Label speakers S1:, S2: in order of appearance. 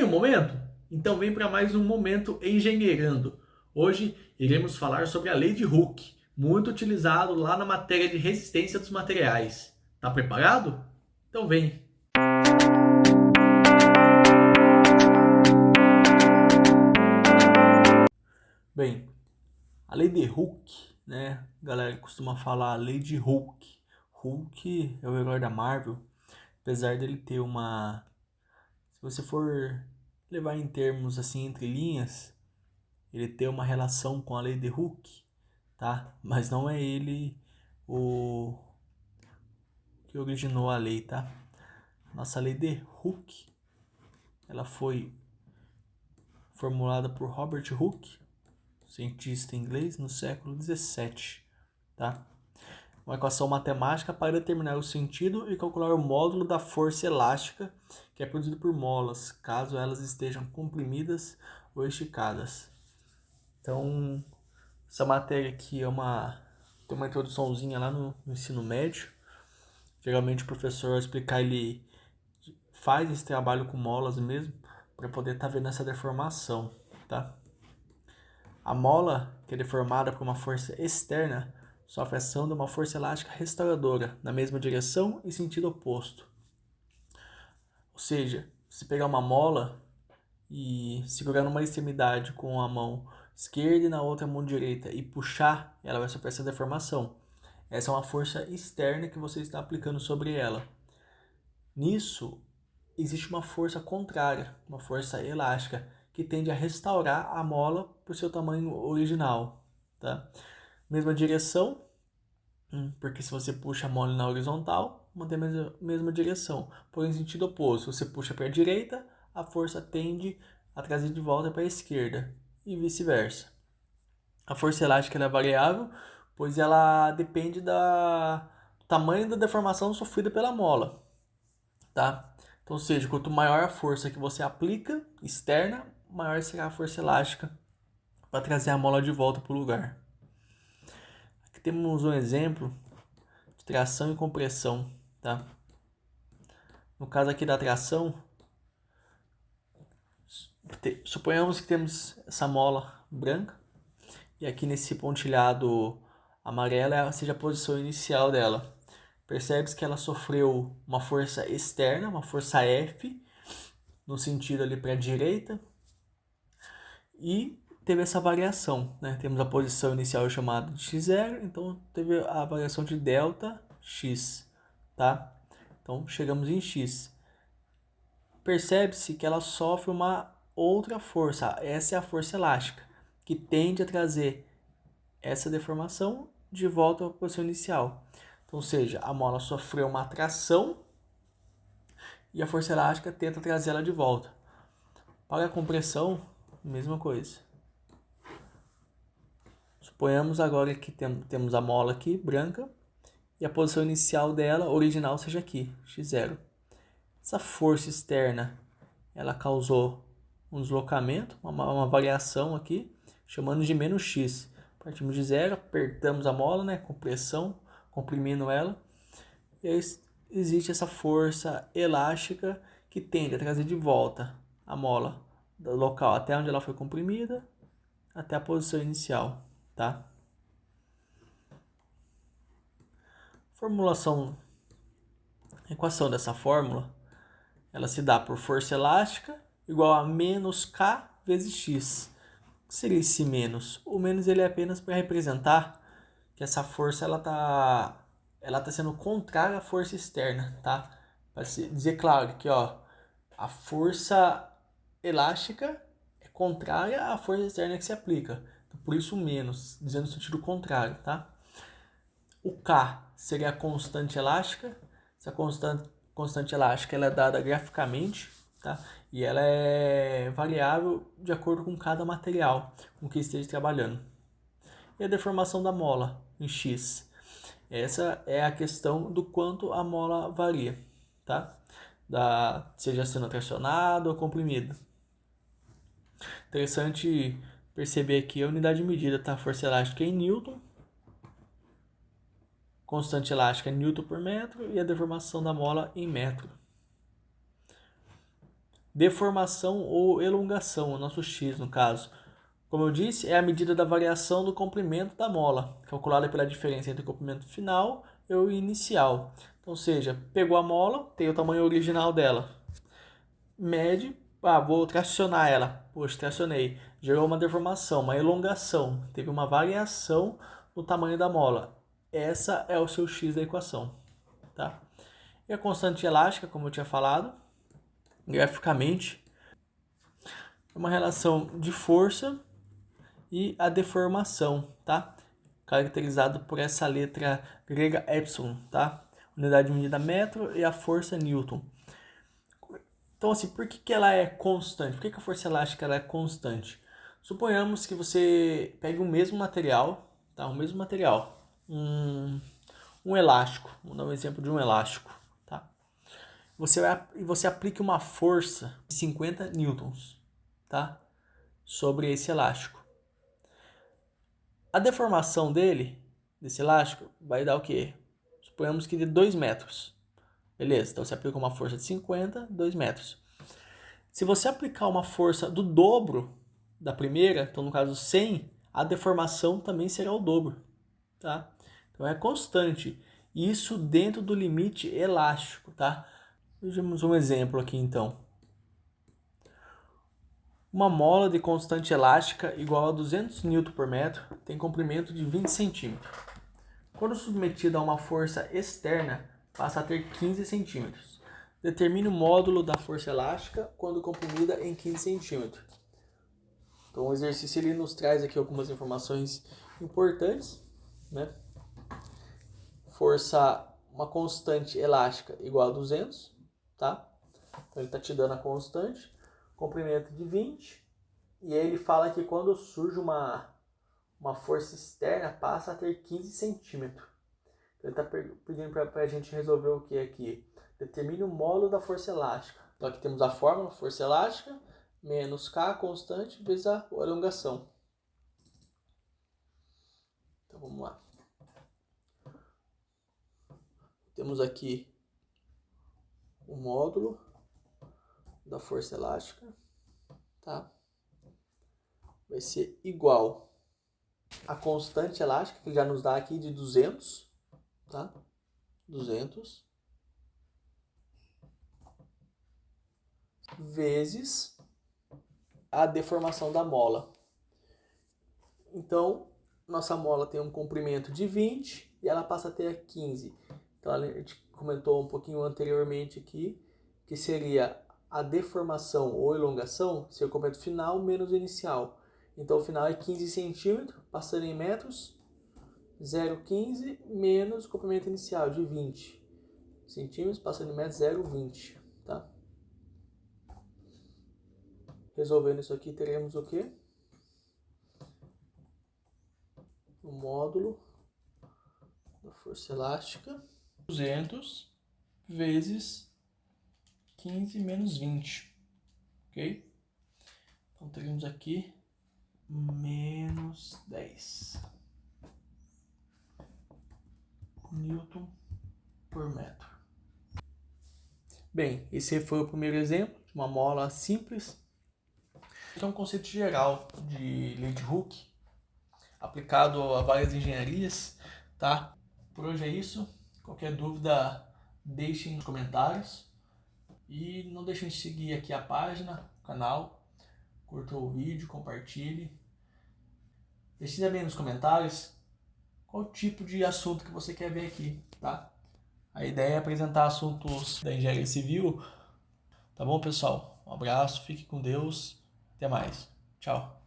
S1: o momento? Então vem para mais um Momento Engenheirando. Hoje iremos falar sobre a lei de Hooke, muito utilizado lá na matéria de resistência dos materiais. Tá preparado? Então vem! Bem, a lei de Hooke, né? A galera costuma falar a lei de Hooke. Hulk é o herói da Marvel, apesar dele ter uma... Se você for levar em termos assim entre linhas, ele tem uma relação com a lei de Hooke, tá? Mas não é ele o que originou a lei, tá? Nossa lei de Hooke, ela foi formulada por Robert Hooke, cientista inglês, no século 17, tá? Uma equação matemática para determinar o sentido e calcular o módulo da força elástica que é produzido por molas, caso elas estejam comprimidas ou esticadas. Então, essa matéria aqui tem uma introduçãozinha lá no ensino médio. Geralmente o professor, ao explicar, ele faz esse trabalho com molas mesmo, para poder estar vendo essa deformação, tá? A mola, que é deformada por uma força externa, sofre a ação de uma força elástica restauradora, na mesma direção e sentido oposto. Ou seja, se pegar uma mola e segurar numa extremidade com a mão esquerda e na outra mão direita e puxar, ela vai sofrer essa deformação. Essa é uma força externa que você está aplicando sobre ela. Nisso, existe uma força contrária, uma força elástica, que tende a restaurar a mola para o seu tamanho original. Tá? Mesma direção, porque se você puxa a mola na horizontal, mantém a mesma direção. Porém, em sentido oposto, se você puxa para a direita, a força tende a trazer de volta para a esquerda e vice-versa. A força elástica é variável, pois ela depende do tamanho da deformação sofrida pela mola. Tá? Então, ou seja, quanto maior a força que você aplica externa, maior será a força elástica para trazer a mola de volta para o lugar. Aqui temos um exemplo de tração e compressão. Tá? No caso aqui da tração, suponhamos que temos essa mola branca e aqui nesse pontilhado amarelo seja a posição inicial dela. Percebe-se que ela sofreu uma força externa, uma força F, no sentido ali para a direita, e teve essa variação, né? Temos a posição inicial chamada de x0, então teve a variação de delta x, tá? Então chegamos em x. Percebe-se que ela sofre uma outra força, essa é a força elástica, que tende a trazer essa deformação de volta à posição inicial. Então, ou seja, a mola sofreu uma atração e a força elástica tenta trazer ela de volta. Para a compressão, mesma coisa. Suponhamos agora que temos a mola aqui, branca, e a posição inicial dela, original, seja aqui, x0. Essa força externa, ela causou um deslocamento, uma variação aqui, chamando de menos x. Partimos de zero, apertamos a mola, né, com pressão, comprimindo ela, e aí existe essa força elástica que tende a trazer de volta a mola do local até onde ela foi comprimida, até a posição inicial, tá? A equação dessa fórmula, ela se dá por força elástica igual a menos K vezes X. O que seria esse menos? O menos ele é apenas para representar que essa força ela tá sendo contrária à força externa, tá? Para dizer claro que a força elástica é contrária à força externa que se aplica. Então, por isso menos, dizendo no sentido contrário, tá? O K seria a constante elástica. Essa constante elástica ela é dada graficamente, tá? E ela é variável de acordo com cada material com que esteja trabalhando. E a deformação da mola em X. Essa é a questão do quanto a mola varia, tá? Seja sendo tracionado ou comprimido. Interessante perceber aqui a unidade de medida, tá? Força elástica em Newton, constante elástica em Newton por metro e a deformação da mola em metro. deformação ou elongação, o nosso x no caso. Como eu disse, é a medida da variação do comprimento da mola, calculada pela diferença entre o comprimento final e o inicial. Então, ou seja, pegou a mola, tem o tamanho original dela, mede, vou tracionar ela, poxa, tracionei, gerou uma deformação, uma elongação, teve uma variação no tamanho da mola. Essa é o seu x da equação, tá? E a constante elástica, como eu tinha falado, graficamente, é uma relação de força e a deformação, tá? Caracterizado por essa letra grega epsilon, tá? Unidade de medida metro e a força newton. Então, assim, por que ela é constante? Por que a força elástica ela é constante? Suponhamos que você pegue o mesmo material, tá? O mesmo material, um elástico. Vou dar um exemplo de um elástico, tá? Você aplique uma força de 50 newtons, tá? Sobre esse elástico. A deformação desse elástico, vai dar o quê? Suponhamos que de 2 metros. Beleza, então você aplica uma força de 50, 2 metros. Se você aplicar uma força do dobro da primeira, então no caso 100, a deformação também será o dobro, tá? Então é constante. Isso dentro do limite elástico, tá? Vejamos um exemplo aqui então. Uma mola de constante elástica igual a 200 Nm por metro tem comprimento de 20 cm. Quando submetida a uma força externa, passa a ter 15 cm. Determine o módulo da força elástica quando comprimida em 15 cm. Então o exercício ele nos traz aqui algumas informações importantes, né? Força, uma constante elástica igual a 200, tá? Então ele está te dando a constante. Comprimento de 20, e aí ele fala que quando surge uma força externa, passa a ter 15 centímetros. Então ele está pedindo para a gente resolver o que aqui? Determine o módulo da força elástica. Então aqui temos a fórmula, força elástica, menos K, constante, vezes a elongação. Então vamos lá. Temos aqui o módulo da força elástica, tá? Vai ser igual a constante elástica, que já nos dá aqui de 200, tá? 200 vezes a deformação da mola. Então, nossa mola tem um comprimento de 20 e ela passa a ter 15. Então, a gente comentou um pouquinho anteriormente aqui, que seria a deformação ou elongação, ser o comprimento final menos o inicial. Então, o final é 15 centímetros, passando em metros, 0,15 menos o comprimento inicial de 20 centímetros, passando em metros, 0,20, tá? Resolvendo isso aqui, teremos o quê? O módulo da força elástica, 200 vezes 15 menos 20, ok? Então, teremos aqui menos 10 Newton por metro. Bem, esse foi o primeiro exemplo de uma mola simples. Então, um conceito geral de lei de Hooke, aplicado a várias engenharias, tá? Por hoje é isso. Qualquer dúvida, deixem nos comentários. E não deixem de seguir aqui a página, o canal. Curta o vídeo, compartilhe. Decida também nos comentários qual tipo de assunto que você quer ver aqui, tá? A ideia é apresentar assuntos da engenharia civil. Tá bom, pessoal? Um abraço, fique com Deus. Até mais. Tchau.